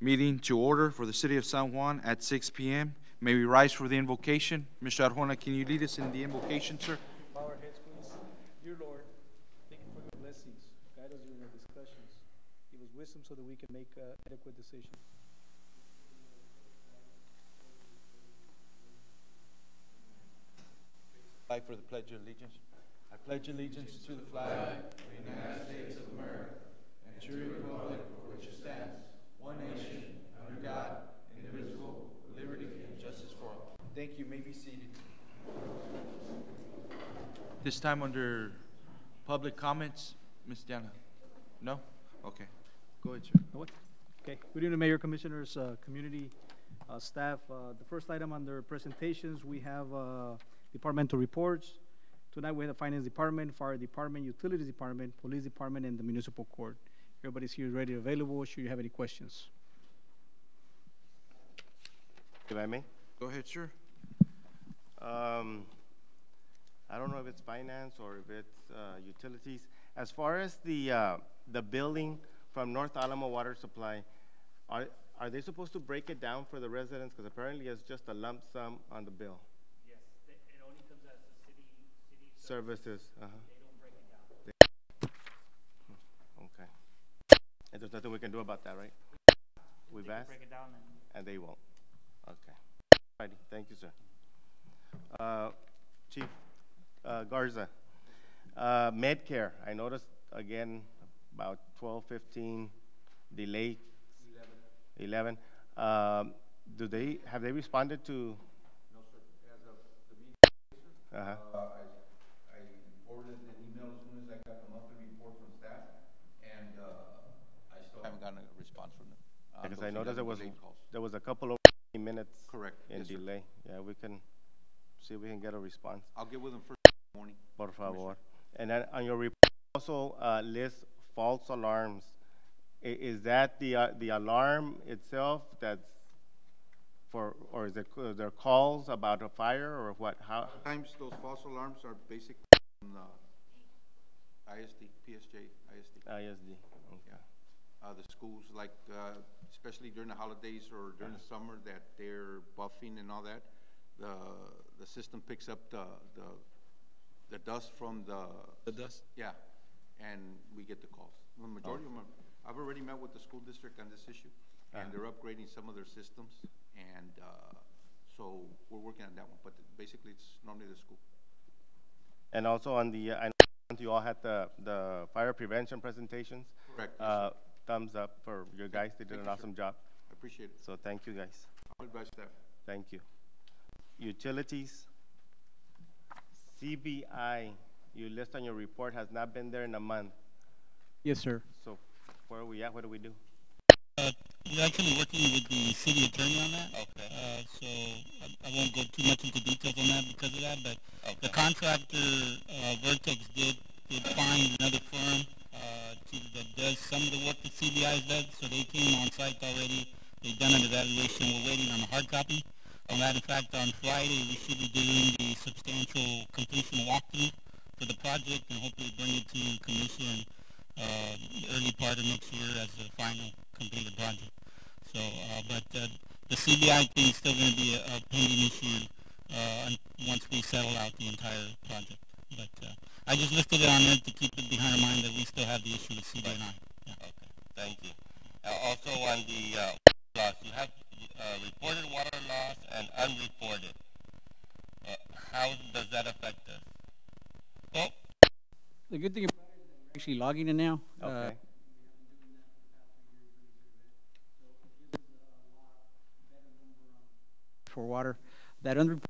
meeting to order for the city of San Juan at 6 p.m. May we rise for the invocation. Mr. Arjona, can you lead us in the invocation, sir? Bow our heads, please. Dear Lord, thank you for your blessings. Guide us during our discussions. Give us wisdom so that we can make adequate decisions. Flag for the Pledge of Allegiance. I pledge allegiance to the flag of the United States of America and to the republic for which it stands, one nation, under God, indivisible, with liberty and justice for all. Thank you. You may be seated. This time under public comments, Ms. Diana. No? Okay. Go ahead, sir. Okay. Good evening, Mayor, Commissioners, community, staff. The first item under presentations, we have departmental reports. Tonight we have the Finance Department, Fire Department, Utilities Department, Police Department, and the Municipal Court. Everybody's here ready, available. Should you have any questions? If I may? Go ahead, sir. I don't know if it's finance or if it's utilities. As far as the billing from North Alamo Water Supply, are they supposed to break it down for the residents? Because apparently it's just a lump sum on the bill. Yes, it only comes as the city Services. They don't break it down. Okay. And there's nothing we can do about that, right? We've asked? Break it down And they won't. Okay. Alrighty. Thank you, sir. Chief Garza, Medcare, I noticed again about 12, 15 delay. 11. Have they responded to? No, sir. As of the meeting, sir, I forwarded an email as soon as I got the monthly report from staff, and I still haven't gotten a response from them. Because I noticed there was a couple of minutes. Correct. In yes, delay. Sir. Yeah, we can see if we can get a response. I'll get with them first morning. Por favor. And then on your report also list false alarms. Is that the alarm itself that's for, or is it there calls about a fire or what? How? Sometimes those false alarms are basically on ISD, PSJ, ISD. ISD. Okay. The schools, like especially during the holidays or during the summer, that they're buffing and all that. The system picks up the dust from the dust. Yeah, and we get the calls. The majority of them. I've already met with the school district on this issue, and they're upgrading some of their systems, and so we're working on that one. But basically, it's normally the school. And also on the, I know you all had the fire prevention presentations. Correct. Thumbs up for your guys. They did an awesome job. I appreciate it. So thank you, guys. I'll advise staff. Thank you. Utilities, CBI, you list on your report has not been there in a month. Yes, sir. So where are we at? What do we do? We're actually working with the city attorney on that. Okay. So I won't go too much into details on that because of that, but the contractor, Vertex, did find another firm that does some of the work that CBI does. So they came on site already. They've done an evaluation. We're waiting on a hard copy on that. In fact, on Friday, we should be doing the substantial completion walkthrough for the project and hopefully bring it to commission early part of next year as the final completed project. So, but the CBI thing is still going to be a pending issue once we settle out the entire project. But I just listed it on there to keep it behind our mind that we still have the issue with CBI. Yeah. Okay, thank you. Also on the loss, you have reported water loss and unreported. How does that affect us? Well, the good thing about it is that we're actually logging it now. Okay. For water, that unreported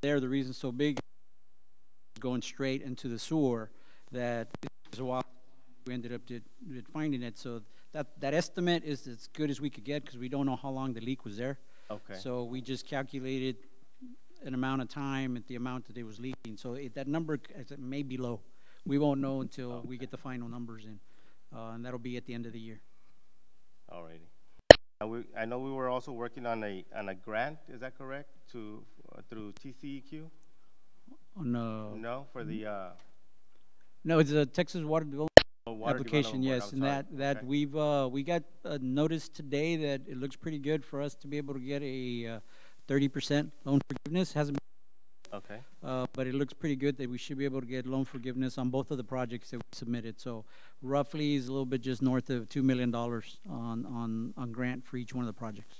there, the reason so big is going straight into the sewer. That is a while we ended up did finding it. So that estimate is as good as we could get because we don't know how long the leak was there. Okay. So we just calculated an amount of time at the amount that it was leaking. So that number may be low. We won't know until we get the final numbers in, and that'll be at the end of the year. Alrighty. I know we were also working on a grant. Is that correct? Through TCEQ? No. No, for the No, it's a Texas Water Development Water application, Development Board, yes, I'm and sorry. that Okay. we got a notice today that it looks pretty good for us to be able to get a 30% loan forgiveness. Hasn't, Okay. but it looks pretty good that we should be able to get loan forgiveness on both of the projects that we submitted. So roughly is a little bit just north of $2 million on grant for each one of the projects.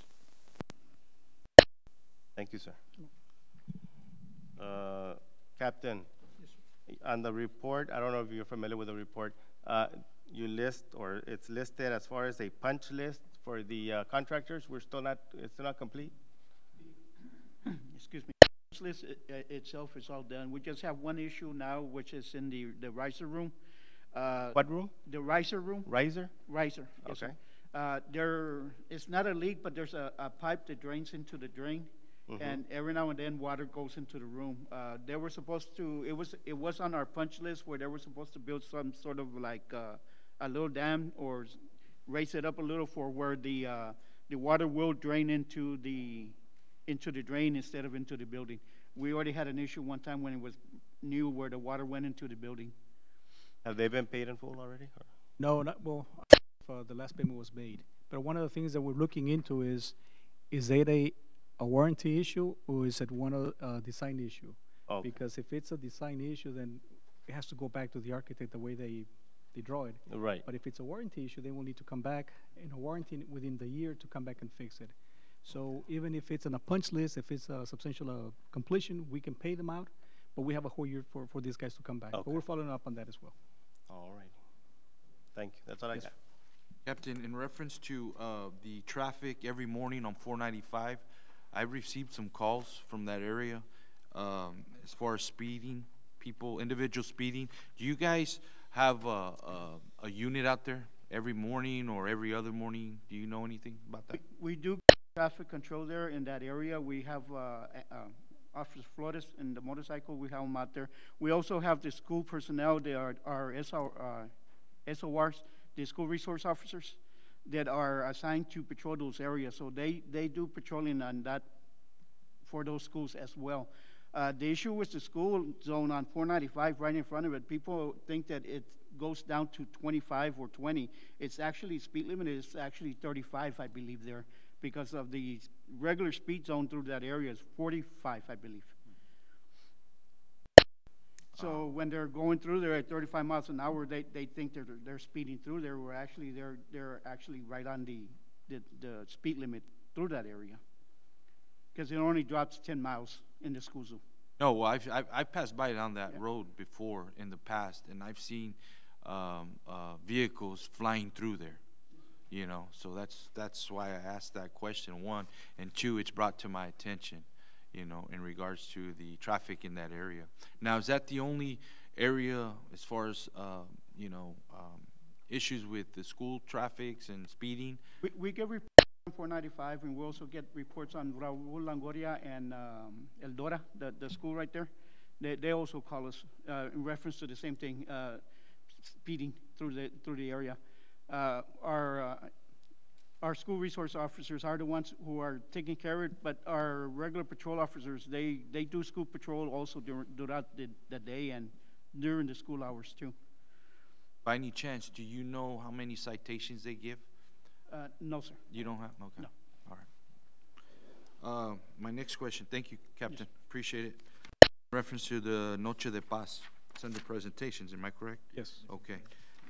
Thank you, sir. Captain, on the report, I don't know if you're familiar with the report, you list, or it's listed as far as a punch list for the contractors. It's still not complete? Excuse me, punch list itself is all done. We just have one issue now, which is in the riser room. What room? The riser room. Riser? Riser, yes, sir. Okay. It's not a leak, but there's a pipe that drains into the drain. And every now and then water goes into the room. They were supposed to, it was on our punch list where they were supposed to build some sort of like a little dam or raise it up a little for where the water will drain into the drain instead of into the building. We already had an issue one time when it was new where the water went into the building. Have they been paid in full already? Or? No, not, well, the last payment was made. But one of the things that we're looking into is it a warranty issue or is it one design issue? Okay. Because if it's a design issue, then it has to go back to the architect the way they draw it. Right. But if it's a warranty issue, they will need to come back in a warranty within the year to come back and fix it. So even if it's on a punch list, if it's a substantial completion, we can pay them out, but we have a whole year for these guys to come back. Okay. But we're following up on that as well. All right. Thank you. That's all I got. Captain, in reference to the traffic every morning on 495, I've received some calls from that area as far as speeding, individual speeding. Do you guys have a unit out there every morning or every other morning? Do you know anything about that? We do traffic control there in that area. We have Officer Flores and the motorcycle. We have them out there. We also have the school personnel. They are our SORs, the school resource officers, that are assigned to patrol those areas. So they do patrolling on that for those schools as well. The issue with the school zone on 495 right in front of it, people think that it goes down to 25 or 20. It's actually, speed limit is actually 35, I believe, there, because of the regular speed zone through that area is 45, I believe. So when they're going through there at 35 miles an hour, they think they're speeding through there. They're actually right on the speed limit through that area, because it only drops 10 miles in the school zone. No, well, I've passed by down that road before in the past, and I've seen vehicles flying through there. You know, so that's why I asked that question, one, and two, it's brought to my attention, you know, in regards to the traffic in that area. Now, is that the only area as far as you know, issues with the school traffics and speeding? We get reports on 495, and we also get reports on Raul Langoria and Eldora, the school right there. They also call us in reference to the same thing, speeding through the area. Our school resource officers are the ones who are taking care of it, but our regular patrol officers, they do school patrol also throughout the day and during the school hours too. By any chance, do you know how many citations they give? No, sir. You don't have? Okay. No. All right. My next question, thank you, Captain. Yes. Appreciate it. In reference to the Noche de Paz, it's under presentations, am I correct? Yes. Okay.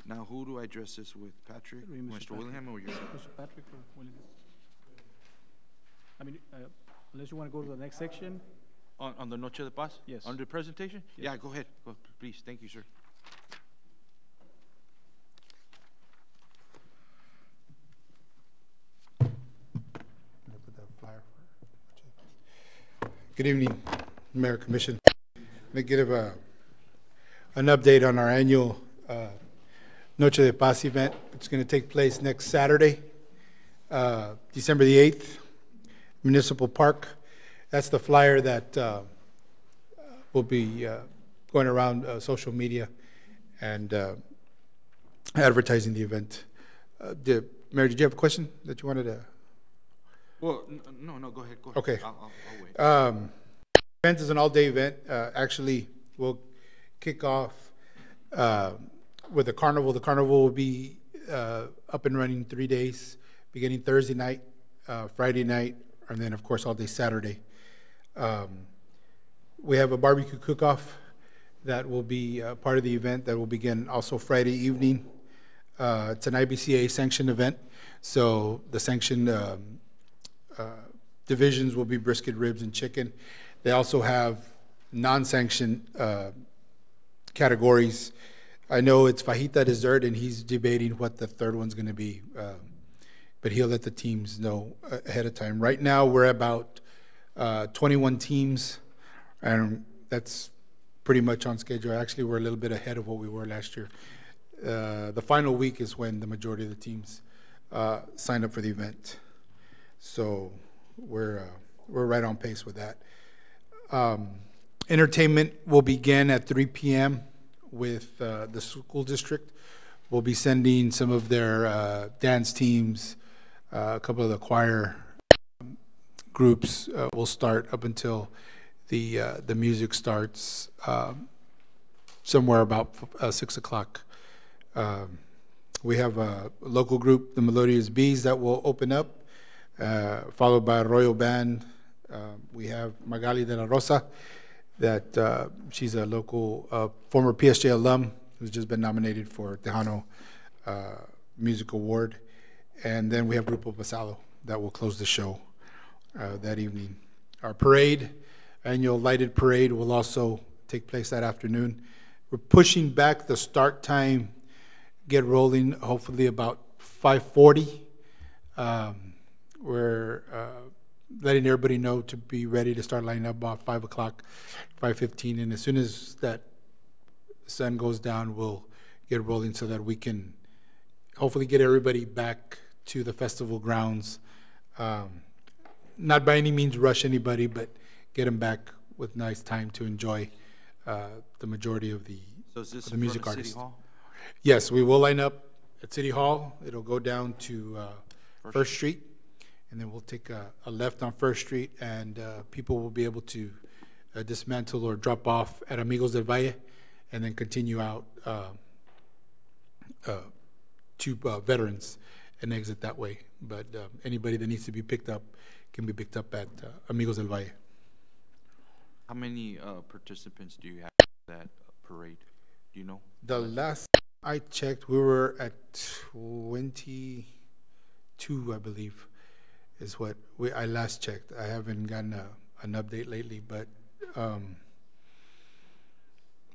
Now, who do I address this with? Patrick, Mr. Willingham, or yourself? Mr. Patrick or Willingham? I mean, unless you want to go to the next section. On the Noche de Paz? Yes. Under presentation? Yes. Yeah, go ahead. Go, please. Thank you, sir. Good evening, Mayor, Commission. Let me give an update on our annual Noche de Paz event. It's going to take place next Saturday, December the 8th, Municipal Park. That's the flyer that will be going around social media and advertising the event. Mayor, did you have a question that you wanted to? Well, no, go ahead. Go ahead. Okay. I'll wait. Event is an all-day event. Actually, we'll kick off with the carnival will be up and running 3 days, beginning Thursday night, Friday night, and then, of course, all day Saturday. We have a barbecue cook-off that will be part of the event that will begin also Friday evening. It's an IBCA sanctioned event, so the sanctioned divisions will be brisket, ribs, and chicken. They also have non-sanctioned categories. I know it's fajita dessert, and he's debating what the third one's going to be, but he'll let the teams know ahead of time. Right now, we're about 21 teams, and that's pretty much on schedule. Actually, we're a little bit ahead of what we were last year. The final week is when the majority of the teams sign up for the event, so we're right on pace with that. Entertainment will begin at 3 p.m. with the school district. We'll be sending some of their dance teams, a couple of the choir groups will start up until the music starts somewhere about 6 o'clock. We have a local group, the Melodious Bees, that will open up, followed by a Royal Band. We have Magali de la Rosa, that she's a local former PSJ alum who's just been nominated for Tejano Music Award. And then we have Grupo Pasado that will close the show that evening. Our parade, annual lighted parade, will also take place that afternoon. We're pushing back the start time, get rolling, hopefully about 5:40. We're letting everybody know to be ready to start lining up about 5 o'clock, 5:15, and as soon as that sun goes down, we'll get rolling so that we can hopefully get everybody back to the festival grounds. Not by any means rush anybody, but get them back with nice time to enjoy the majority of the, So is this the in music front of artists. City Hall? Yes, we will line up at City Hall. It'll go down to First Street, and then we'll take a left on First Street, and people will be able to dismantle or drop off at Amigos del Valle, and then continue out to Veterans and exit that way. But anybody that needs to be picked up can be picked up at Amigos del Valle. How many participants do you have for that parade? Do you know? The last I checked, we were at 22, I believe, is what I last checked. I haven't gotten an update lately, but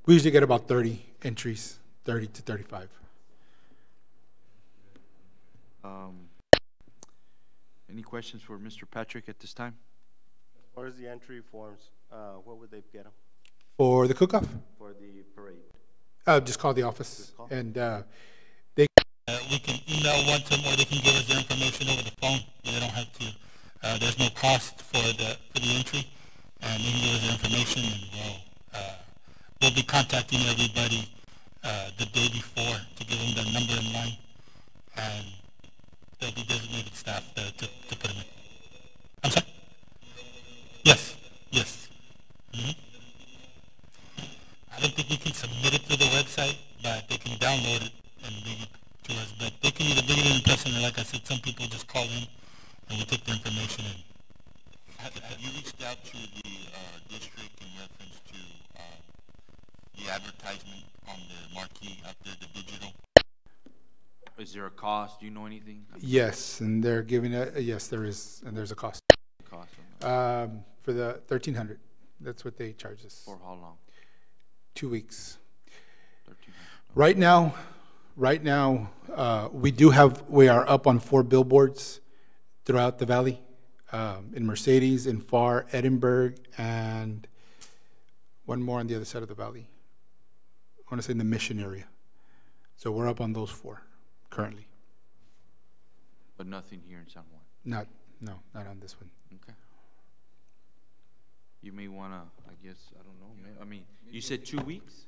we usually get about 30 entries, 30 to 35. Any questions for Mr. Patrick at this time? As far as the entry forms, what would they get them For the cook-off, for the parade? just call the office, Just call? and We can email one to them, or they can give us their information over the phone. They don't have to. There's no cost for the entry, and they can give us their information, and we'll be contacting everybody the day before to give them their number in line, and there'll be designated staff to put them in. I'm sorry. Yes. Yes. Mm-hmm. I don't think we can submit it through the website, but they can download it and bring it to us. But they can either bring it in person, or like I said, some people just call in and we take the information in. Have you reached out to the district in reference to the advertisement on the marquee out there, the digital? Is there a cost? Do you know anything? yes, and they're giving yes, there is, and there's a cost Cost on that? for the 1,300. That's what they charge us. For how long? 2 weeks. 13. Right now, we are up on 4 billboards throughout the valley, in Mercedes, in Far, Edinburgh, and one more on the other side of the valley. I want to say in the Mission area. So we're up on those 4 currently. But nothing here in San Juan. No, not on this one. Okay. You may wanna, I guess, I don't know. I mean, you said 2 weeks,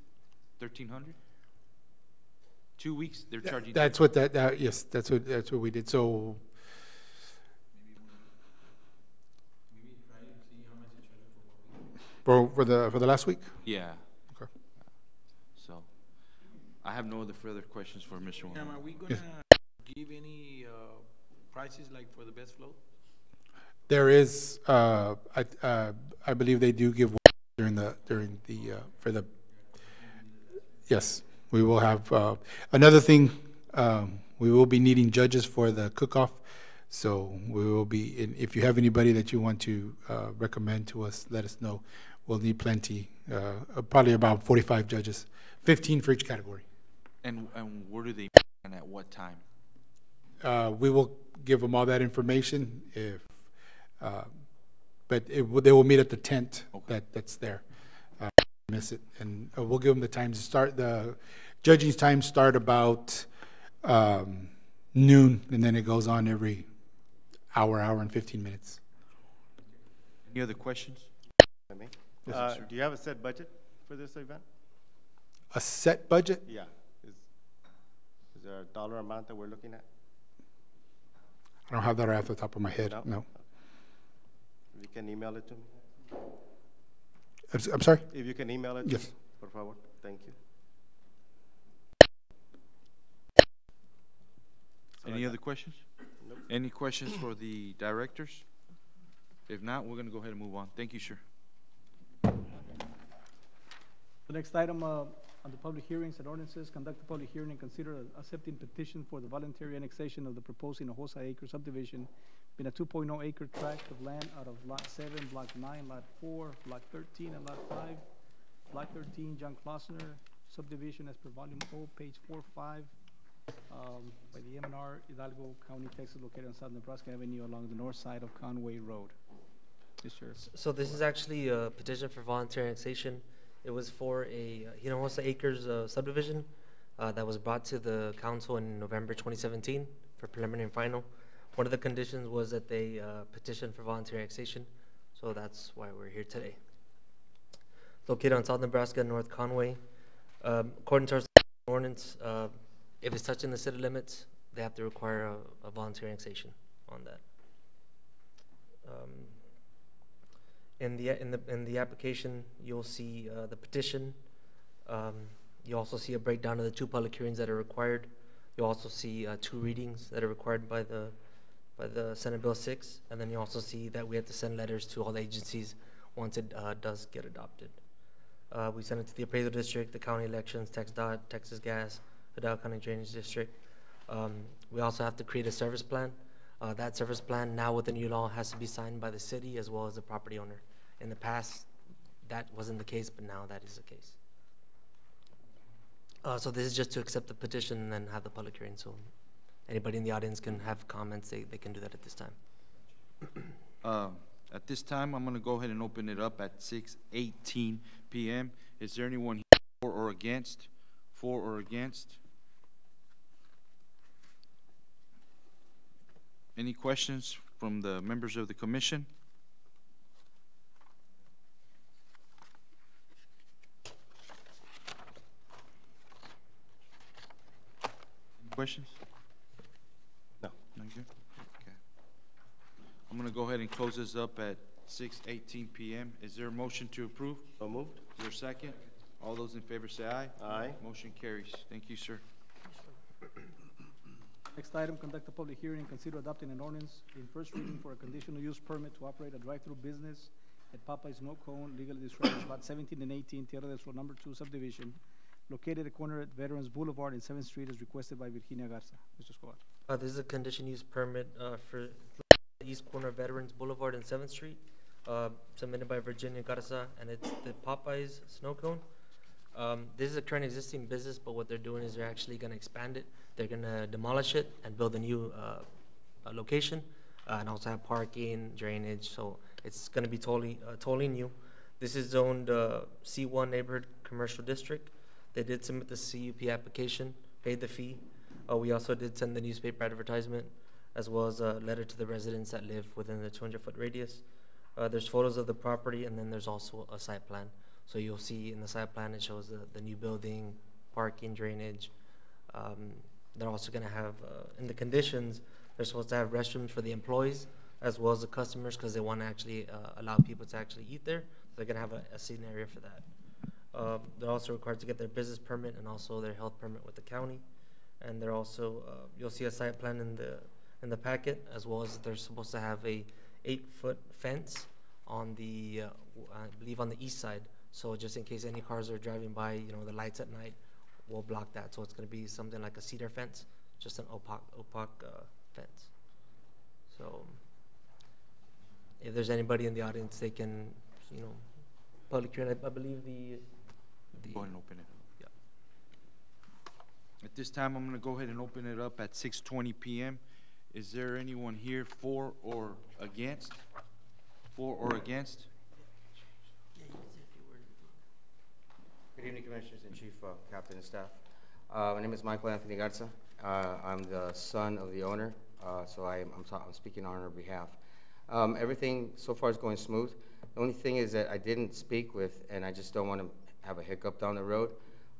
1,300. 2 weeks. They're charging. That's what yes, that's what we did. So. For the last week? Yeah. Okay. So, I have no other further questions for Mr. Juan. Are we Yes. gonna give any prices like for the best float? There is, I believe they do give during the, for the, yes, we will have, another thing, we will be needing judges for the cook-off. So we will be, if you have anybody that you want to recommend to us, let us know. We'll need plenty, probably about 45 judges, 15 for each category. And where do they meet and at what time? We will give them all that information if, but they will meet at the tent that's there. Miss it, and we'll give them the time to start. The judging times start about noon, and then it goes on every hour and 15 minutes. Any other questions? Yes, sir. Do you have a set budget for this event? A set budget? Yeah. Is there a dollar amount that we're looking at? I don't have that right off the top of my head. No? No. If you can email it to me? I'm sorry? If you can email it to Yes. me, por favor. Thank you. Any other questions? Nope. Any questions for the directors? If not, we're gonna go ahead and move on. Thank you, sir. The next item on the public hearings and ordinances, conduct a public hearing and consider accepting petition for the voluntary annexation of the proposed Hinojosa Acre subdivision in a 2.0 acre tract of land out of Lot 7, Block 9, Lot 4, Block 13, and Lot 5. Block 13, John Klossner subdivision as per volume O, page 4-5, by the M&R Hidalgo County, Texas, located on South Nebraska Avenue along the north side of Conway Road. Mr. So this is actually a petition for voluntary annexation. It was for a Hinojosa Acres subdivision that was brought to the council in November 2017 for preliminary and final. One of the conditions was that they petition for voluntary annexation, so that's why we're here today. Located on South Nebraska, North Conway. According to our ordinance, if it's touching the city limits, they have to require a voluntary annexation on that. In the application, you'll see the petition. You also see a breakdown of the 2 public hearings that are required. You'll also see 2 readings that are required by the Senate Bill 6, and then you also see that we have to send letters to all the agencies once it does get adopted. We send it to the appraisal district, the county elections, TxDOT, Texas Gas, Hidalgo County Drainage District. We also have to create a service plan. That service plan now with the new law has to be signed by the city as well as the property owner. In the past, that wasn't the case, but now that is the case. So this is just to accept the petition and then have the public hearing. So anybody in the audience can have comments. They can do that at this time. At this time, I'm gonna go ahead and open it up at 6:18 p.m. Is there anyone here for or against? For or against? Any questions from the members of the commission? Any questions? No. Thank you. Okay. I'm gonna go ahead and close this up at 6:18 p.m. Is there a motion to approve? So moved. Is there a second? All those in favor say aye. Aye. Motion carries. Thank you, sir. Next item, conduct a public hearing and consider adopting an ordinance in first reading for a conditional use permit to operate a drive-through business at Popeye's No Cone, legally described as lot 17 and 18, Tierra del Sur number 2 subdivision, located at corner at Veterans Boulevard and 7th Street, as requested by Virginia Garza. Mr. Escobar. This is a condition use permit for the east corner of Veterans Boulevard and 7th Street, submitted by Virginia Garza, and it's the Popeye's Snow Cone. This is a current existing business, but what they're doing is they're actually going to expand it. They're going to demolish it and build a new location, and also have parking, drainage, so it's going to be totally new. This is zoned C1 Neighborhood Commercial District. They did submit the CUP application, paid the fee. We also did send the newspaper advertisement, as well as a letter to the residents that live within the 200-foot radius. There's photos of the property, and then there's also a site plan. So you'll see in the site plan, it shows the new building, parking, drainage. They're also going to have, in the conditions, they're supposed to have restrooms for the employees as well as the customers, because they want to actually allow people to actually eat there. So they're going to have a seating area for that. They're also required to get their business permit and also their health permit with the county. And they're also, you'll see a site plan in the packet, as well as they're supposed to have a 8-foot fence on the, I believe on the east side. So just in case any cars are driving by, you know, the lights at night, we'll block that. So it's gonna be something like a cedar fence, just an opaque fence. So if there's anybody in the audience, they can, you know, public hearing, I believe Go ahead and open it. Yeah. At this time, I'm gonna go ahead and open it up at 6:20 PM. Is there anyone here for or against? For or against? Good evening, Commissioners and Chief Captain and staff. My name is Michael Anthony Garza. I'm the son of the owner, so I'm speaking on her behalf. Everything so far is going smooth. The only thing is that I didn't speak with, and I just don't want to have a hiccup down the road.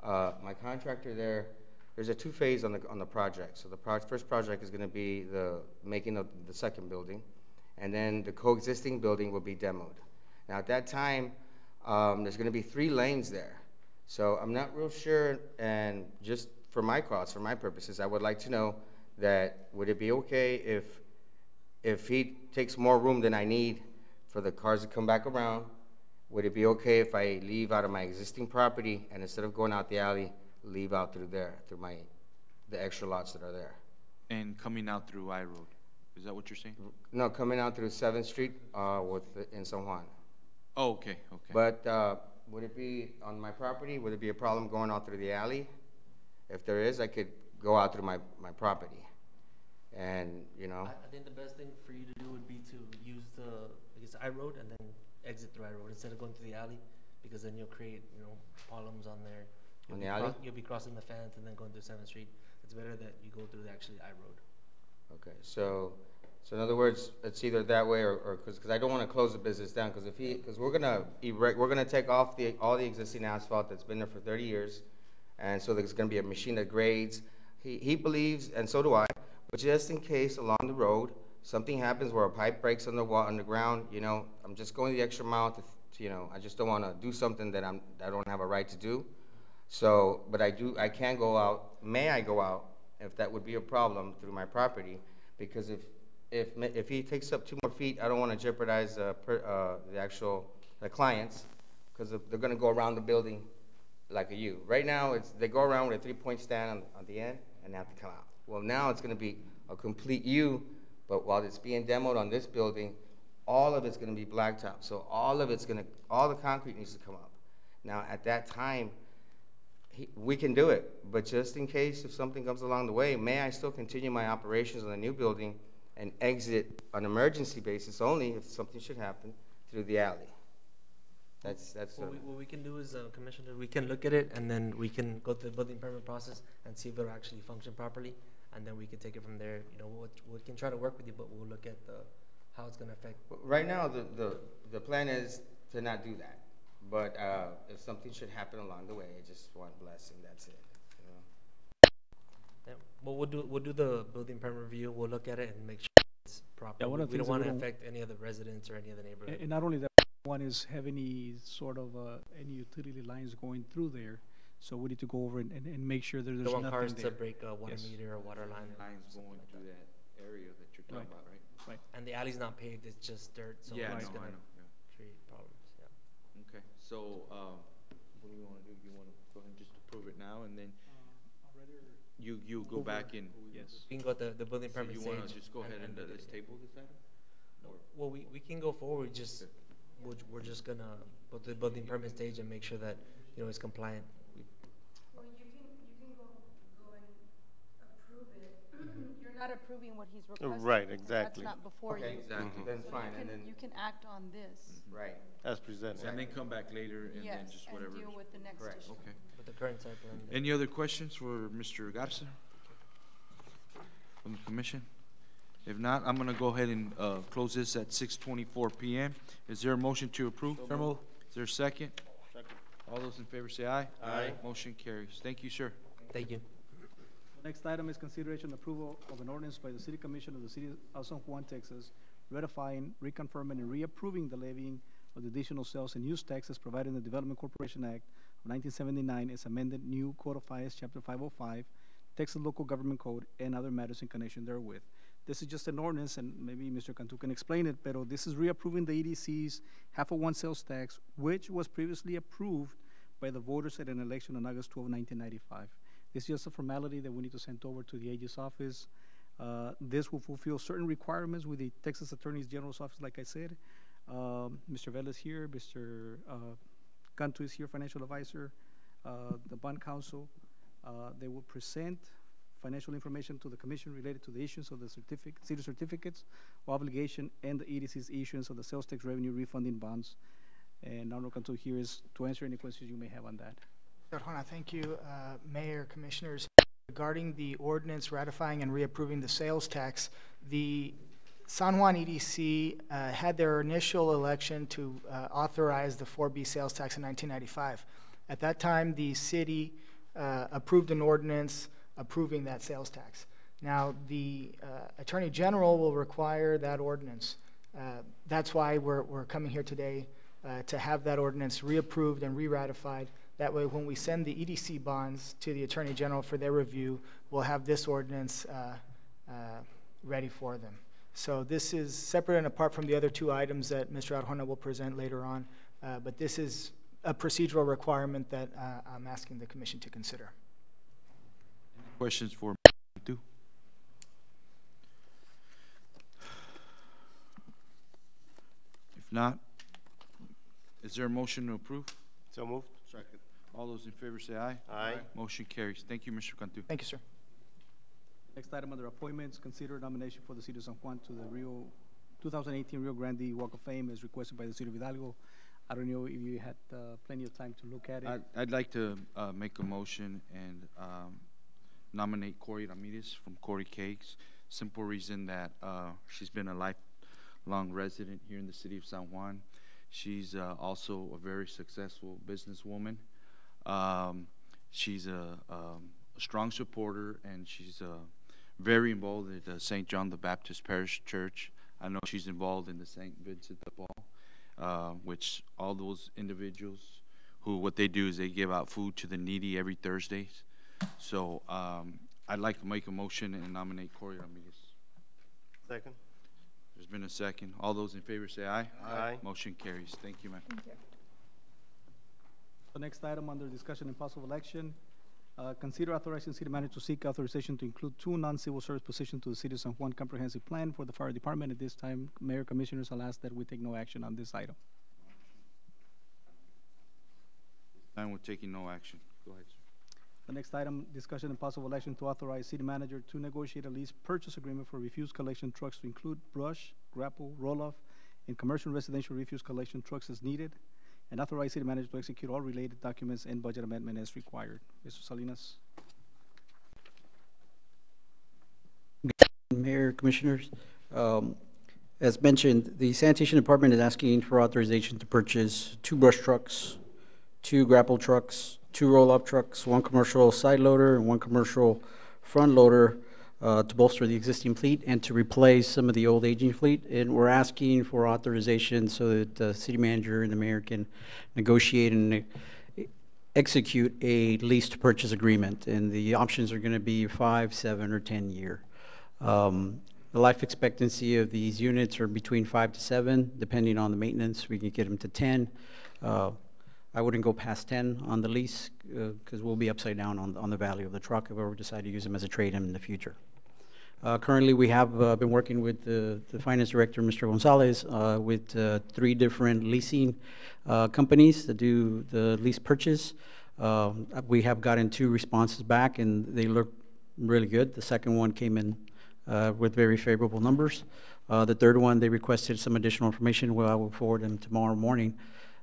My contractor there's a two-phase on the project. So the first project is going to be the making of the second building, and then the coexisting building will be demoed. Now at that time, there's going to be 3 lanes there. So I'm not real sure, and just for my costs, for my purposes, I would like to know that would it be okay if he takes more room than I need for the cars to come back around? Would it be okay if I leave out of my existing property and instead of going out the alley, leave out through there, through the extra lots that are there? And coming out through I Road. Is that what you're saying? No, coming out through 7th Street in San Juan. Oh, okay, okay. But would it be on my property? Would it be a problem going out through the alley? If there is, I could go out through my property. And, you know. I think the best thing for you to do would be to use I road and then exit through I road instead of going through the alley, because then you'll create, you know, problems on there. On the alley? You'll be crossing the fence and then going through 7th Street. It's better that you go through actually I road. Okay, so in other words, it's either that way or because I don't want to close the business down, because we're gonna take off all the existing asphalt that's been there for 30 years, and so there's gonna be a machine that grades. He believes, and so do I, but just in case along the road something happens where a pipe breaks on the ground, you know, I'm just going the extra mile to you know, I just don't want to do something that I don't have a right to do. So, but I can go out. May I go out if that would be a problem through my property? Because if he takes up 2 more feet, I don't want to jeopardize the clients, because they're going to go around the building like a U. Right now, they go around with a 3-point stand on the end and they have to come out. Well, now it's going to be a complete U, but while it's being demoed on this building, all of it's going to be blacktop. So all the concrete needs to come up. Now, at that time, we can do it, but just in case if something comes along the way, may I still continue my operations on the new building and exit on emergency basis only if something should happen through the alley? That's what we can do is, Commissioner, we can look at it and then we can go through the building permit process and see if it'll actually function properly, and then we can take it from there. You know, we can try to work with you, but we'll look at how it's going to affect. Right now, the plan is to not do that. But if something should happen along the way, I just want blessing. That's it. You know? Yeah, well, we'll do the building permit review. We'll look at it and make sure it's proper. Yeah, one of the we don't things want that to we don't- affect any of the residents or any of the neighborhood. And not only that, one is have any sort of any utility lines going through there, so we need to go over and make sure that there's Don't want nothing cars there. to break a water Yes. meter or water line. or Lines something going like through that area that you're talking Right. about, right? Right. And the alley's not paved; it's just dirt, so Yeah, it's no, gonna I know, yeah. create problems. Yeah. Okay, so, what do you wanna do? You wanna go ahead and just approve it now, and then you go back and? Yes. We can go to the building So permit you wanna stage just go ahead and do let's it. table this item? Well, we can go forward. Just we're just gonna go to the building permit stage and make sure that it's compliant. Well, you can go and approve it. You're not approving what he's requesting. Right, because exactly. That's not before Okay, you. Exactly. then So fine, you and can, then you can act on this. right. As presented. And then come back later and then Yes, just and whatever. deal with the next Correct. issue. Okay. With the current site plan. Any other questions for Mr. Garza? From the commission? If not, I'm gonna go ahead and, close this at 6:24 PM. Is there a motion to approve? So move. Is there a second? Second. All those in favor say aye. Aye. Motion carries. Thank you, sir. Thank you. Next item is consideration and approval of an ordinance by the City Commission of the City of San Juan, Texas, ratifying, reconfirming, and reapproving the levying of the additional sales and use taxes provided in the Development Corporation Act of 1979 as amended new codifies Chapter 505, Texas Local Government Code, and other matters in connection therewith. This is just an ordinance, and maybe Mr. Cantu can explain it, but this is reapproving the EDC's half-of-one sales tax, which was previously approved by the voters at an election on August 12, 1995. This is just a formality that we need to send over to the AG's office. This will fulfill certain requirements with the Texas Attorney General's office, like I said. Mr. Vela is here, Mr. Cantu is here, financial advisor, the bond counsel. They will present financial information to the commission related to the issuance of the city certificates of obligation and the EDC's issuance of the sales tax revenue refunding bonds. And Arnold Cantu here is to answer any questions you may have on that. Juan, thank you, Mayor, Commissioners. Regarding the ordinance ratifying and reapproving the sales tax, the San Juan EDC had their initial election to authorize the 4B sales tax in 1995. At that time, the city approved an ordinance approving that sales tax. Now, the Attorney General will require that ordinance. That's why we're coming here today to have that ordinance reapproved and re-ratified. That way, when we send the EDC bonds to the Attorney General for their review, we'll have this ordinance ready for them. So this is separate and apart from the other two items that Mr. Arjona will present later on, but this is a procedural requirement that I'm asking the Commission to consider. Questions for Mr. If not, is there a motion to approve? So moved. Second. All those in favor say aye. Aye. Motion carries. Thank you, Mr. Cantu. Thank you, sir. Next item under appointments, consider nomination for the City of San Juan to the 2018 Rio Grande Walk of Fame as requested by the City of Hidalgo. I don't know if you had plenty of time to look at it. I'd like to make a motion and nominate Corey Ramirez from Corey Cakes. Simple reason that she's been a lifelong resident here in the City of San Juan. She's also a very successful businesswoman. She's a strong supporter, and she's very involved at the St. John the Baptist Parish Church. I know she's involved in the St. Vincent de Paul, which all those individuals who what they do is they give out food to the needy every Thursdays. So I'd like to make a motion and nominate Corey Ramirez. Second. There's been a second. All those in favor say aye. Aye. Motion carries. Thank you, ma'am. Thank you. The next item under discussion and possible election, consider authorizing city manager to seek authorization to include 2 non-civil service positions to the City of San Juan comprehensive plan for the fire department. At this time, Mayor, Commissioners, I'll ask that we take no action on this item. And we're taking no action. Go ahead, sir. The next item, discussion and possible action to authorize city manager to negotiate a lease purchase agreement for refuse collection trucks to include brush, grapple, roll-off, and commercial residential refuse collection trucks as needed, and authorize city manager to execute all related documents and budget amendment as required. Mr. Salinas. Mayor, Commissioners, as mentioned, the sanitation department is asking for authorization to purchase 2 brush trucks, 2 grapple trucks, 2 roll-up trucks, 1 commercial side loader, and 1 commercial front loader to bolster the existing fleet and to replace some of the old aging fleet. And we're asking for authorization so that the city manager and the mayor can negotiate and execute a lease to purchase agreement. And the options are going to be 5, 7, or 10 year. The life expectancy of these units are between 5 to 7, depending on the maintenance. We can get them to 10. I wouldn't go past 10 on the lease because we'll be upside down on the value of the truck if we ever decide to use them as a trade-in in the future. Currently, we have been working with the finance director, Mr. Gonzalez, with 3 different leasing companies that do the lease purchase. We have gotten 2 responses back, and they look really good. The second one came in with very favorable numbers. The third one, they requested some additional information. Well, I will forward them tomorrow morning.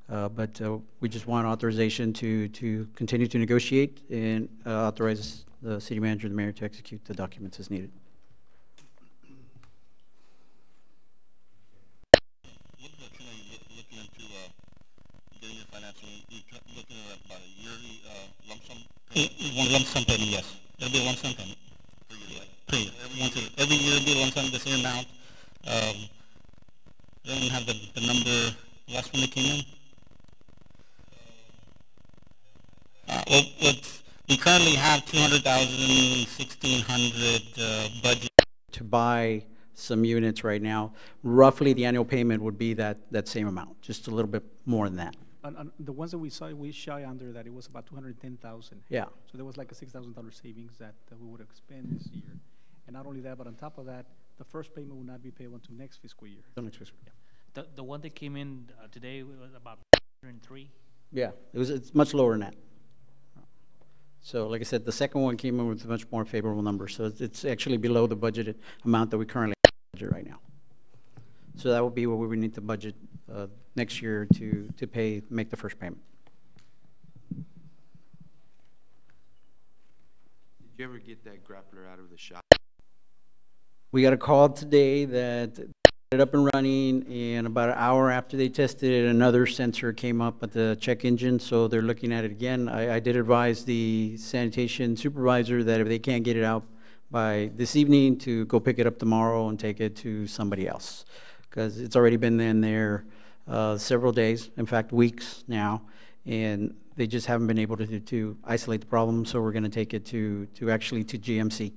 But we just want authorization to continue to negotiate and authorize the city manager and the mayor to execute the documents as needed. What direction are you looking into getting your financing? You're looking at about a yearly lump sum? One lump sum payment, yes. It'll be a lump sum payment. Per year, right? Per year. Every year it'll be a lump sum, the same amount. I don't have the number last when it came in. We currently have 200,000, 1,600 budget. To buy some units right now. Roughly, the annual payment would be that same amount, just a little bit more than that. The ones that we saw, we shy under that, it was about 210,000. Yeah. So there was like a $6,000 savings that we would expend this year. And not only that, but on top of that, the first payment will not be payable until next fiscal year. Next fiscal year. The one that came in today was about 103. Yeah, it's much lower than that. So like I said, the second one came in with a much more favorable number. So it's actually below the budgeted amount that we currently budget right now. So that would be what we would need to budget next year to make the first payment. Did you ever get that grappler out of the shop? We got a call today that it up and running, and about an hour after they tested it, another sensor came up at the check engine, so they're looking at it again. I did advise the sanitation supervisor that if they can't get it out by this evening, to go pick it up tomorrow and take it to somebody else, because it's already been in there several days, in fact weeks now, and they just haven't been able to isolate the problem. So we're going to take it to GMC,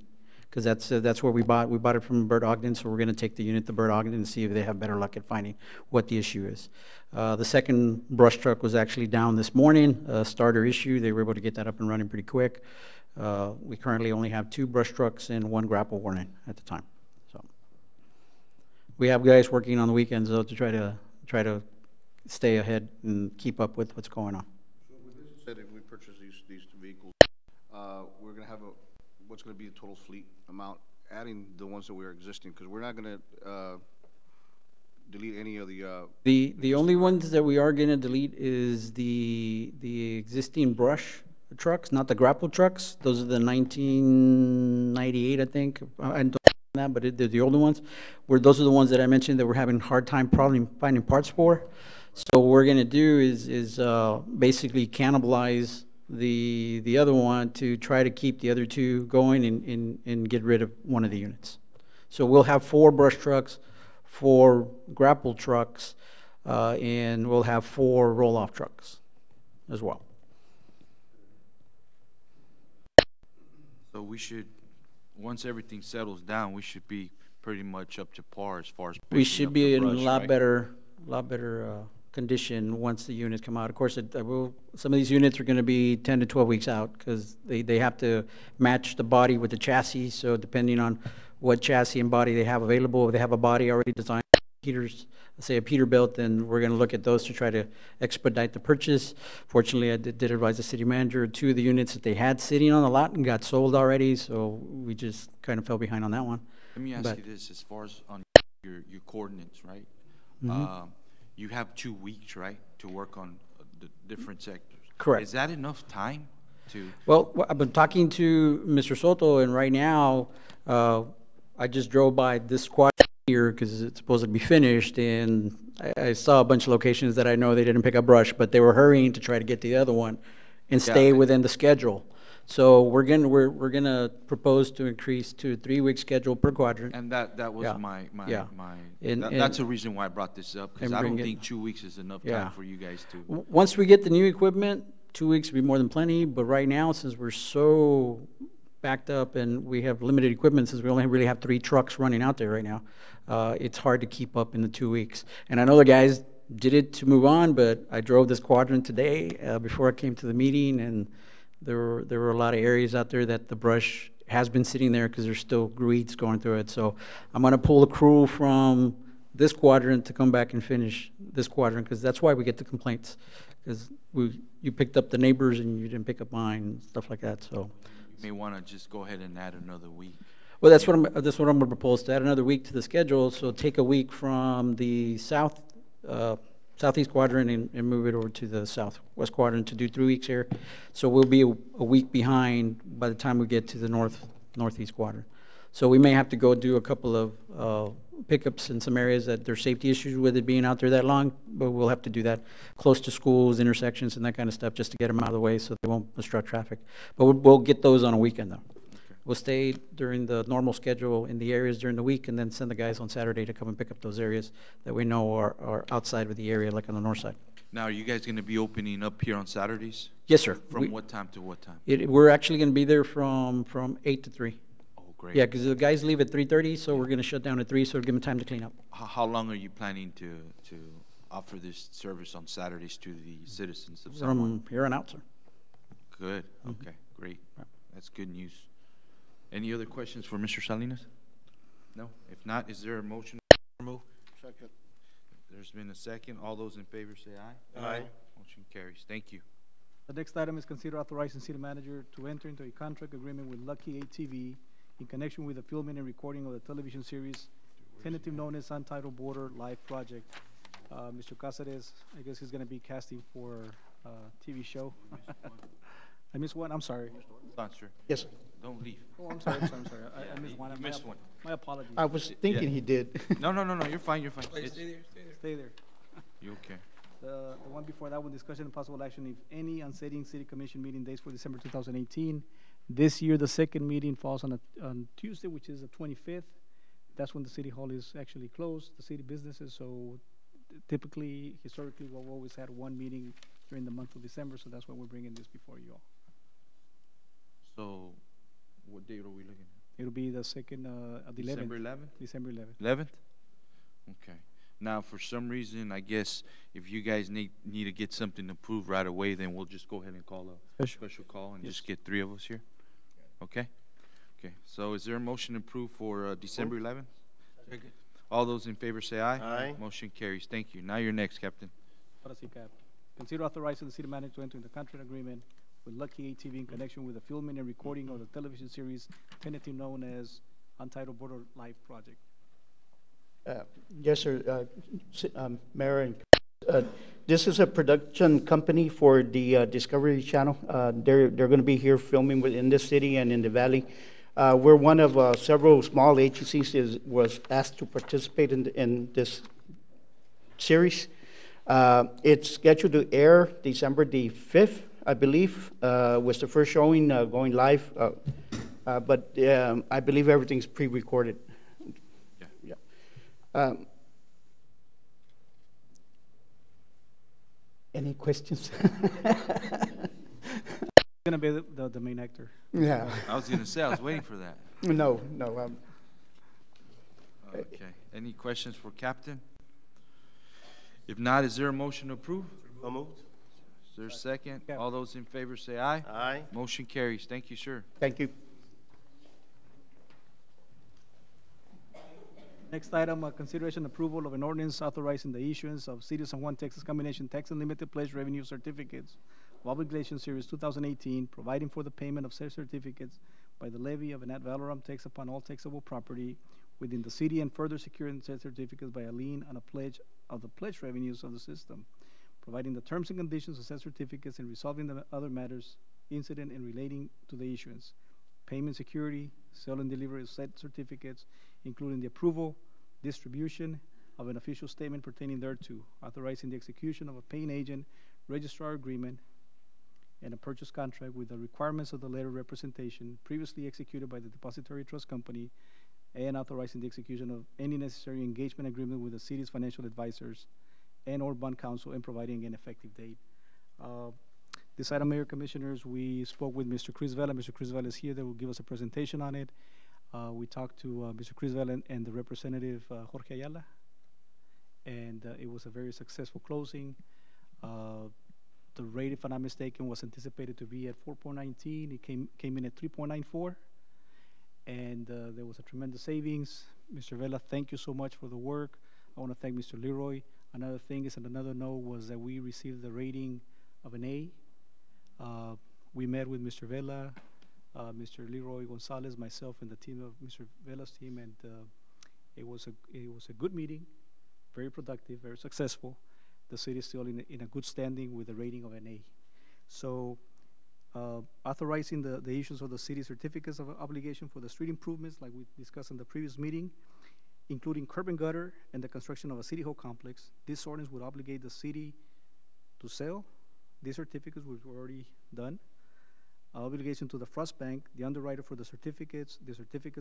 because that's where we bought it from Bert Ogden. So we're going to take the unit to Bert Ogden and see if they have better luck at finding what the issue is. The second brush truck was actually down this morning, starter issue. They were able to get that up and running pretty quick. We currently only have 2 brush trucks and 1 grapple warning at the time. So we have guys working on the weekends though to try to stay ahead and keep up with what's going on. So with this said, if we purchase these vehicles, we're going to have what's going to be the total fleet amount, adding the ones that we're existing, because we're not going to delete any of the only ones that we are going to delete is the existing brush trucks, not the grapple trucks. Those are the 1998, I think. I don't know that, but they're the older ones. Those are the ones that I mentioned that we're having a hard time probably finding parts for. So what we're going to do is basically cannibalize the other one to try to keep the other 2 going and get rid of one of the units. So we'll have 4 brush trucks, 4 grapple trucks, and we'll have 4 roll-off trucks as well. So we should, once everything settles down, we should be pretty much up to par as far as We should be in a lot right? better condition once the units come out. Of course, some of these units are going to be 10 to 12 weeks out, because they have to match the body with the chassis. So depending on what chassis and body they have available, if they have a body already designed, say a Peterbilt, then we're going to look at those to try to expedite the purchase. Fortunately, I did advise the city manager 2 of the units that they had sitting on the lot and got sold already, so we just kind of fell behind on that one. Let me ask you this, as far as on your coordinates, right? Mm-hmm. You have 2 weeks, right, to work on the different sectors. Correct. Is that enough time to? Well, I've been talking to Mr. Soto, and right now, I just drove by this squad here because it's supposed to be finished, and I saw a bunch of locations that I know they didn't pick up brush, but they were hurrying to try to get to the other one and stay within the schedule. So we're gonna propose to increase to a 3-week schedule per quadrant. And that was that's the reason why I brought this up, because I don't think 2 weeks is enough time for you guys to. Once we get the new equipment, 2 weeks would be more than plenty. But right now, since we're so backed up and we have limited equipment, since we only really have 3 trucks running out there right now, it's hard to keep up in the 2 weeks. And I know the guys did it to move on, but I drove this quadrant today before I came to the meeting, and there were a lot of areas out there that the brush has been sitting there because there's still weeds going through it. So I'm going to pull the crew from this quadrant to come back and finish this quadrant, because that's why we get the complaints, because you picked up the neighbors and you didn't pick up mine and stuff like that. So you may want to just go ahead and add another week. Well, that's what I'm going to propose, to add another week to the schedule. So take a week from the southeast quadrant and move it over to the southwest quadrant to do 3 weeks here. So we'll be a week behind by the time we get to the northeast quadrant. So we may have to go do a couple of pickups in some areas that there's safety issues with it being out there that long, but we'll have to do that close to schools, intersections, and that kind of stuff, just to get them out of the way so they won't obstruct traffic. But we'll get those on a weekend, though. Okay. We'll stay during the normal schedule in the areas during the week, and then send the guys on Saturday to come and pick up those areas that we know are outside of the area, like on the north side. Now, are you guys gonna be opening up here on Saturdays? Yes, sir. From what time to what time? We're actually gonna be there from 8 to 3. Oh, great. Yeah, because the guys leave at 3:30, so we're gonna shut down at 3, so it'll give them time to clean up. How long are you planning to offer this service on Saturdays to the citizens of San Juan? From here on out, sir. Good, okay, great. That's good news. Any other questions for Mr. Salinas? No? If not, is there a motion? Move. Second. There's been a second. All those in favor say aye. Aye. Motion carries. Thank you. The next item is consider authorizing city manager to enter into a contract agreement with Lucky ATV in connection with the filming and recording of the television series tentative known as Untitled Border Live Project. Mr. Casares, I guess he's gonna be casting for TV show. I missed one, I'm sorry. Hold on, sir. Yes, sir. Don't leave. Oh, I'm sorry. I missed one. You missed one. My apologies. I was thinking he did. No, you're fine, you're fine. It's- Stay there. You okay? The one before that one, discussion and possible action, if any, on setting city commission meeting dates for December 2018. This year, the second meeting falls on Tuesday, which is the 25th. That's when the city hall is actually closed, the city businesses. So typically, historically, we've always had one meeting during the month of December, so that's why we're bringing this before you all. So, what date are we looking at? It'll be the second, the 11th. December 11th? December 11th. 11th? Okay. Now, for some reason, I guess if you guys need to get something approved right away, then we'll just go ahead and call a special call and just get 3 of us here. Okay? Okay. So is there a motion approved for December 11th? Second. All those in favor say aye. Aye. Motion carries. Thank you. Now you're next, Captain. Ahora sí, Cap. Consider authorizing the city manager to enter into contract agreement with Lucky ATV in connection with the filming and recording of the television series tentative known as Untitled Border Live Project. Yes, sir. Mayor, and this is a production company for the Discovery Channel. They're going to be here filming within the city and in the valley. We're one of several small agencies was asked to participate in this series. It's scheduled to air December the 5th, I believe, was the first showing going live. But I believe everything's pre-recorded. Any questions? Gonna be the main actor. Yeah. I was going to say, I was waiting for that. No. Okay. Any questions for Captain? If not, is there a motion to approve? So moved. Is there a second? All those in favor say aye. Aye. Motion carries. Thank you, sir. Thank you. Next item, consideration approval of an ordinance authorizing the issuance of City of San Juan, Texas Combination Tax Unlimited Pledge Revenue Certificates of Obligation Series 2018, providing for the payment of said certificates by the levy of an ad valorem tax upon all taxable property within the city, and further securing said certificates by a lien on a pledge of the pledge revenues of the system, providing the terms and conditions of said certificates and resolving the other matters incident and relating to the issuance, payment security, sale and delivery of said certificates, including the approval, distribution of an official statement pertaining thereto, authorizing the execution of a paying agent registrar agreement and a purchase contract with the requirements of the letter of representation previously executed by the Depository Trust Company, and authorizing the execution of any necessary engagement agreement with the city's financial advisors and or bond counsel, and providing an effective date. This item, Mayor, Commissioners, we spoke with Mr. Chris Vela. Mr. Chris Vela is here. That will give us a presentation on it. We talked to Mr. Chris Vela and the representative Jorge Ayala, and it was a very successful closing. The rate, if I'm not mistaken, was anticipated to be at 4.19. It came in at 3.94, and there was a tremendous savings. Mr. Vela, thank you so much for the work. I want to thank Mr. Leroy. Another thing is, and another note was that we received the rating of an A. We met with Mr. Vela, Mr. Leroy Gonzalez, myself, and the team of Mr. Vela's team, and it was a good meeting, very productive, very successful. The city is still in a good standing with a rating of an A. So, authorizing the issues of the city certificates of obligation for the street improvements, like we discussed in the previous meeting, including curb and gutter and the construction of a city hall complex. This ordinance would obligate the city to sell these certificates, which were already done. Obligation to the Frost Bank, the underwriter for the certificates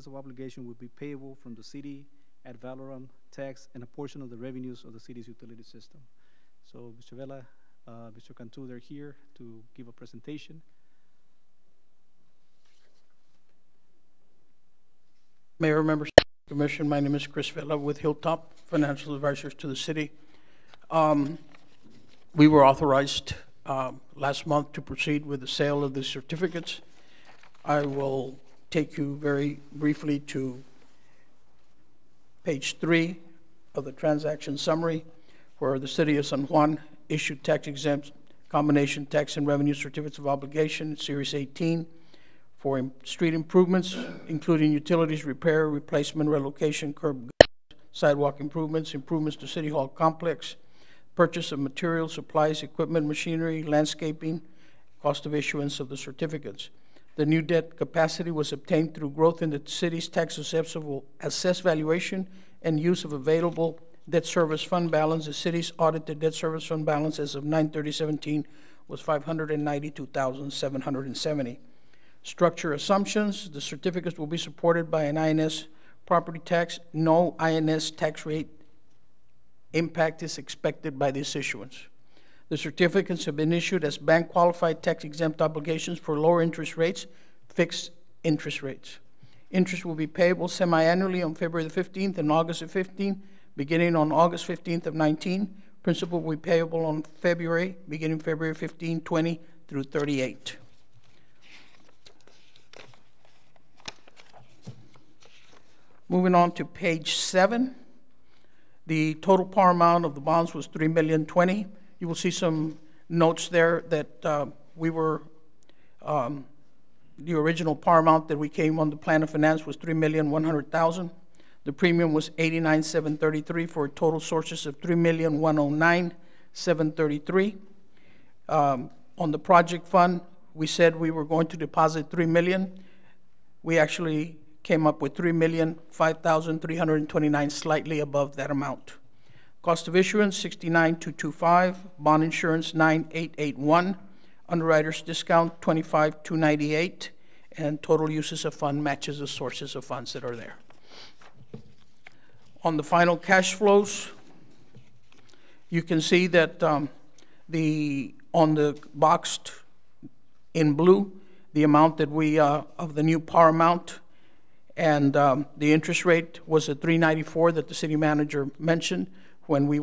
of obligation would be payable from the city ad valorem tax and a portion of the revenues of the city's utility system. So, Mr. Vela, Mr. Cantu, they're here to give a presentation. Mayor, members of the Commission, my name is Chris Vela with Hilltop Financial Advisors to the city. We were authorized last month to proceed with the sale of the certificates. I will take you very briefly to page 3 of the transaction summary, where the city of San Juan issued tax-exempt combination tax and revenue certificates of obligation, Series 18, for street improvements, including utilities, repair, replacement, relocation, curb, sidewalk improvements, improvements to City Hall complex, purchase of materials, supplies, equipment, machinery, landscaping, cost of issuance of the certificates. The new debt capacity was obtained through growth in the city's tax assessable assessed valuation and use of available debt service fund balance. The city's audited debt service fund balance as of 9/30/17 was $592,770. Structure assumptions: the certificates will be supported by an INS property tax. No INS tax rate impact is expected by this issuance. The certificates have been issued as bank qualified tax exempt obligations for lower interest rates, fixed interest rates. Interest will be payable semi-annually on February the 15th and August the 15th, beginning on August 15th of 19. Principal will be payable on beginning February 15, 20 through 38. Moving on to page 7, the total par amount of the bonds was $3,020,000. You will see some notes there that the original par amount that we came on the plan of finance was $3,100,000. The premium was $89,733 for a total sources of $3,109,733. On the project fund, we said we were going to deposit $3 million. We actually came up with $3,005,329, slightly above that amount. Cost of issuance, $69,225. Bond insurance, $9,881. Underwriter's discount, $25,298. And total uses of fund matches the sources of funds that are there. On the final cash flows, you can see that on the boxed in blue, the amount that we, of the new par amount, and the interest rate was at 394 that the city manager mentioned. When we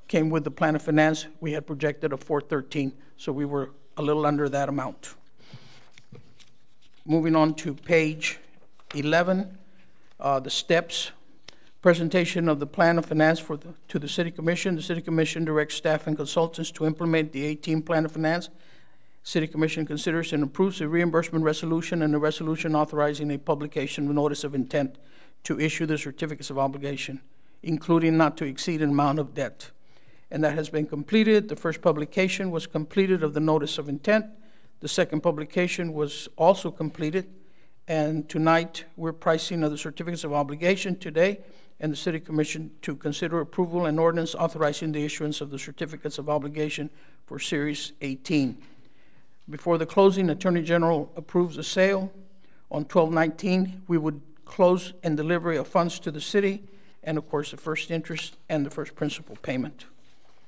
came with the plan of finance, we had projected a 413, so we were a little under that amount. Moving on to page 11, the steps. Presentation of the plan of finance to the City Commission. The City Commission directs staff and consultants to implement the 18 plan of finance. City Commission considers and approves a reimbursement resolution and a resolution authorizing a publication of notice of intent to issue the certificates of obligation, including not to exceed an amount of debt. And that has been completed. The first publication was completed of the notice of intent. The second publication was also completed. And tonight, we're pricing of the certificates of obligation today, and the City Commission to consider approval and ordinance authorizing the issuance of the certificates of obligation for Series 18. Before the closing, Attorney General approves the sale. On 12/19, we would close and delivery of funds to the city, and of course, the first interest and the first principal payment.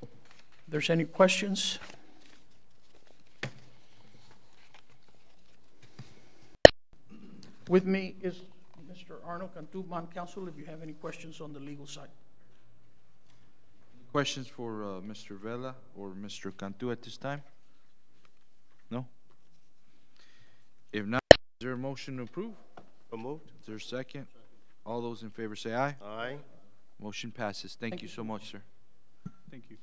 If there's any questions? With me is Mr. Arnold Cantu, Bond Counsel, if you have any questions on the legal side. Questions for Mr. Vela or Mr. Cantu at this time? No? If not, is there a motion to approve? So moved. Is there a second? All those in favor say aye. Aye. Motion passes. Thank you so much, sir. Thank you.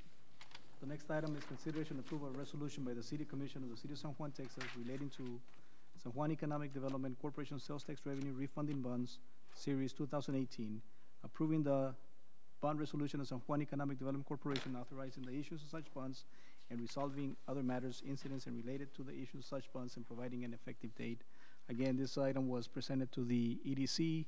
The next item is consideration approval of resolution by the City Commission of the City of San Juan, Texas, relating to San Juan Economic Development Corporation sales tax revenue refunding bonds, Series 2018, approving the bond resolution of San Juan Economic Development Corporation, authorizing the issuance of such bonds and resolving other matters, incidents, and related to the issue of such bonds, and providing an effective date. Again, this item was presented to the EDC.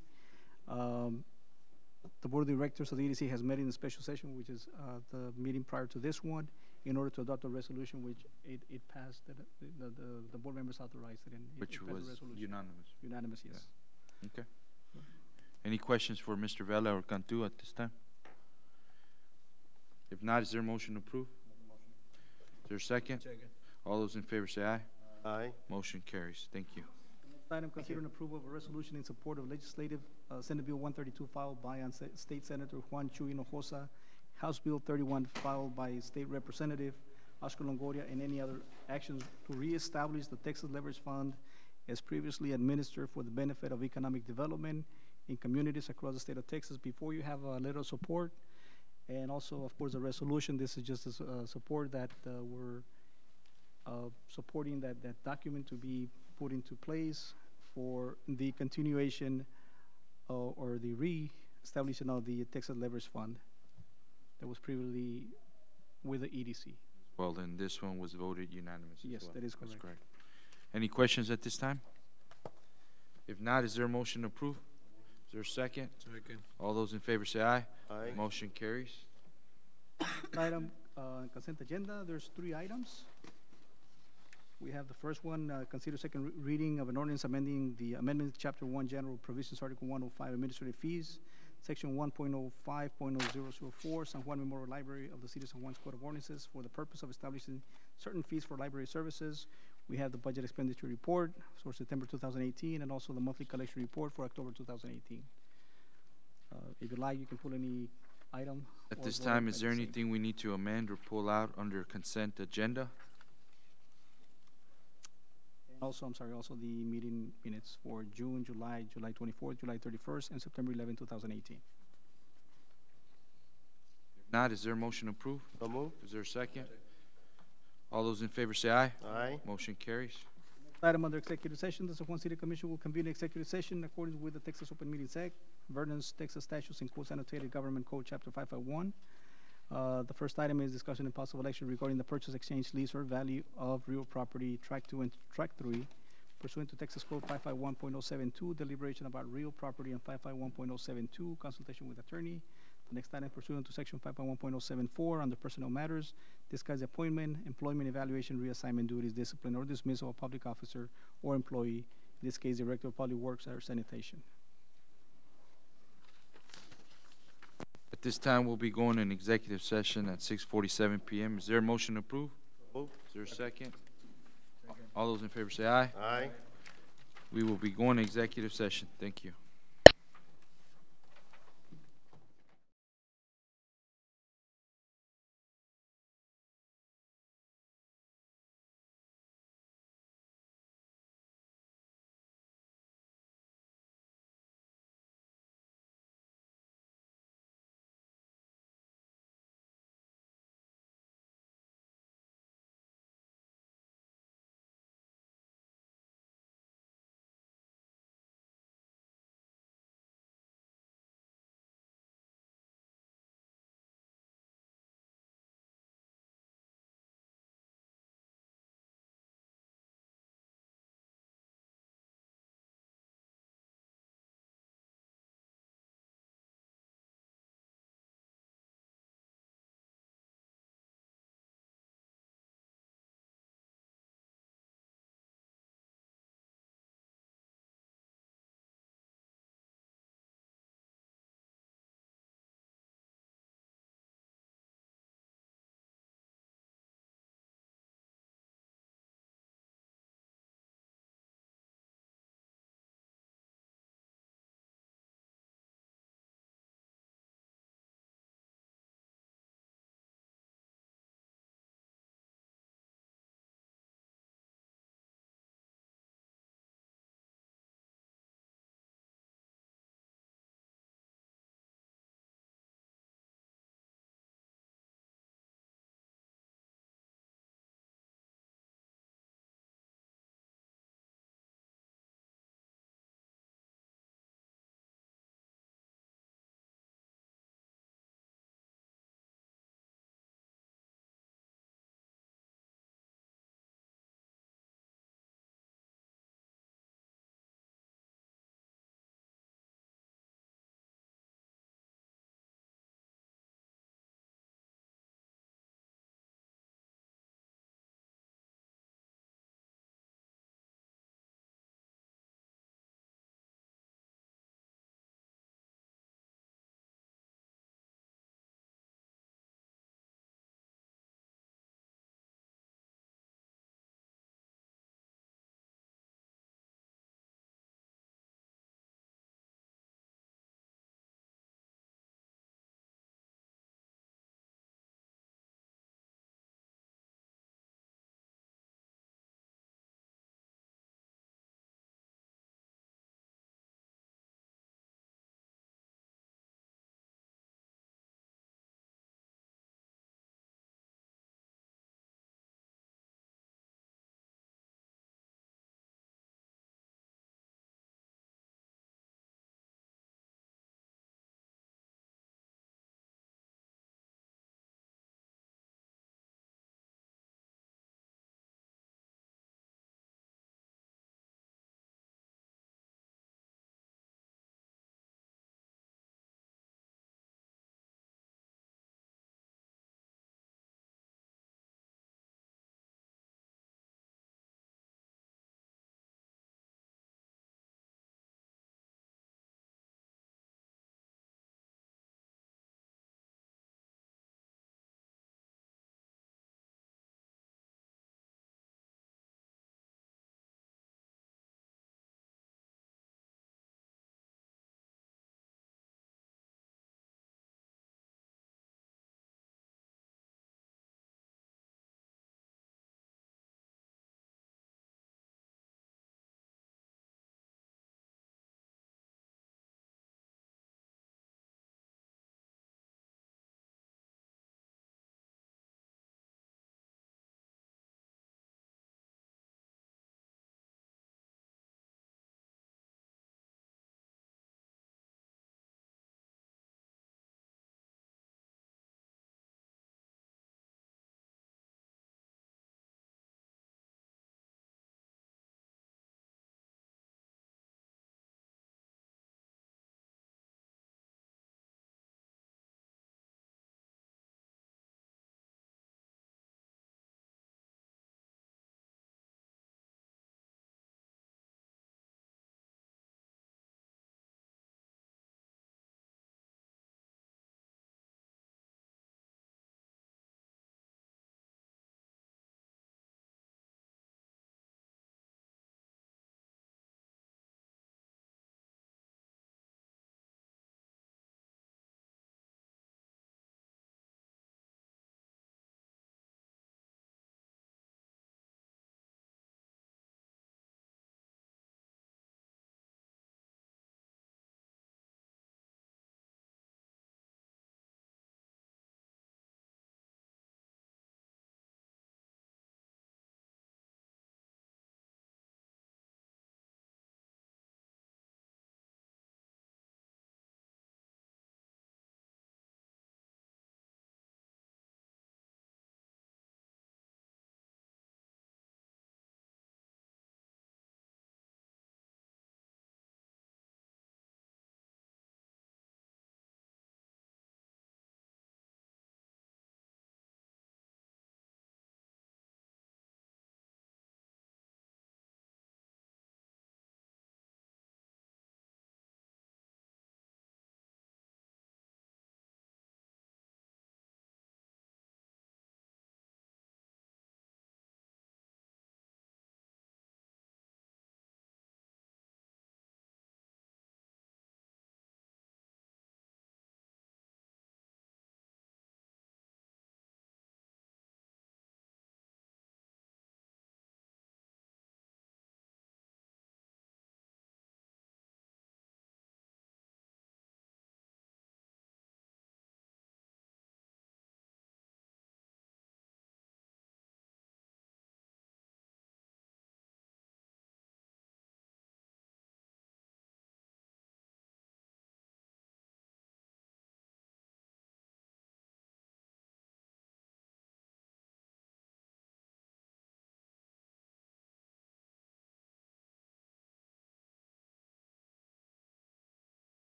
The Board of Directors of the EDC has met in a special session, which is the meeting prior to this one, in order to adopt a resolution which it passed, that the board members authorized it, and Which was unanimous. Unanimous, yes. Yeah. Okay. Any questions for Mr. Vela or Cantu at this time? If not, is there a motion to approve? Is there a second? Second. All those in favor say aye. Aye. Motion carries. Thank you. Next item, consider an approval of a resolution in support of legislative, Senate Bill 132 filed by State Senator Juan Hinojosa, House Bill 31 filed by State Representative Oscar Longoria, and any other actions to reestablish the Texas Leverage Fund as previously administered for the benefit of economic development in communities across the state of Texas. Before you have a letter of support, and also, of course, a resolution. This is just a support that we're supporting that document to be put into place for the continuation or the re-establishment of the Texas Leverage Fund that was previously with the EDC. Well, then this one was voted unanimously. Yes, as well. that is That's correct. correct. Any questions at this time? If not, is there a motion to approve? Is there a second? Second. All those in favor say aye. Aye. Motion carries. Item, consent agenda, there's 3 items. We have the first one, consider second reading of an ordinance amending the amendment to Chapter 1 General Provisions, Article 105, Administrative Fees, Section 1.05.004, San Juan Memorial Library of the City of San Juan's Code of Ordinances for the purpose of establishing certain fees for library services. We have the budget expenditure report for September 2018, and also the monthly collection report for October 2018. If you'd like, you can pull any item. At or this vote time, at is there the same. anything we need to amend or pull out under consent agenda? And also, I'm sorry, also the meeting minutes for June, July 24th, July 31st, and September 11th, 2018. If not, is there a motion to approve? So moved. Is there a second? All those in favor say aye. Aye. Motion carries. Item under executive session, the San Juan City Commission will convene an executive session in accordance with the Texas Open Meetings Act, Vernon's Texas statutes, and quotes annotated Government Code Chapter 551. The first item is discussion and possible action regarding the purchase, exchange, lease, or value of real property, Track 2 and Track 3, pursuant to Texas Code 551.072, deliberation about real property, and 551.072, consultation with attorney. The next item, pursuant to Section 551.074, under personnel matters, discuss the appointment, employment, evaluation, reassignment duties, discipline, or dismissal of a public officer or employee, in this case, Director of Public Works or Sanitation. At this time, we'll be going in executive session at 6:47 p.m. Is there a motion to approve? Moved. Is there a second? All those in favor say aye. Aye. We will be going to executive session. Thank you.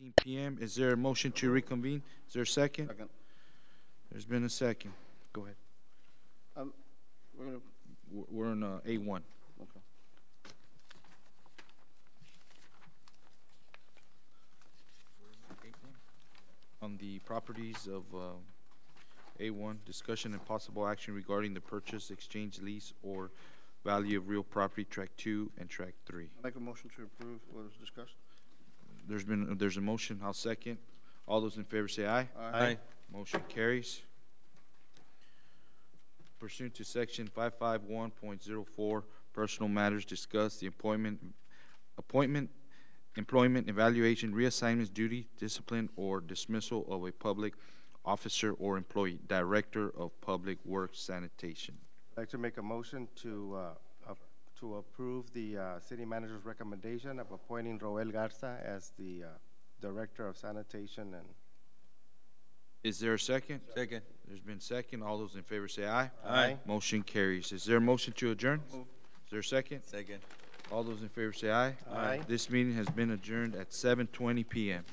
7:15 PM. Is there a motion to reconvene? Is there a second? Second. There's been a second. Go ahead. We're gonna, We're in A1. okay. On the properties of A1, discussion and possible action regarding the purchase, exchange, lease, or value of real property, Track 2 and Track 3. Make a motion to approve what was discussed. There's a motion. I'll second. All those in favor say aye. Aye. Motion Carries. Pursuant to Section 551.04, personal matters, discuss the appointment, employment, evaluation, reassignments, duty, discipline, or dismissal of a public officer or employee, Director of Public Works Sanitation. I'd like to make a motion to approve the city manager's recommendation of appointing Roel Garza as the Director of Sanitation and. Is there a second? Second. There's been second. All those in favor say aye. Aye. Motion carries. Is there a motion to adjourn? Move. Is there a second? Second. All those in favor say aye. Aye. This meeting has been adjourned at 7:20 PM.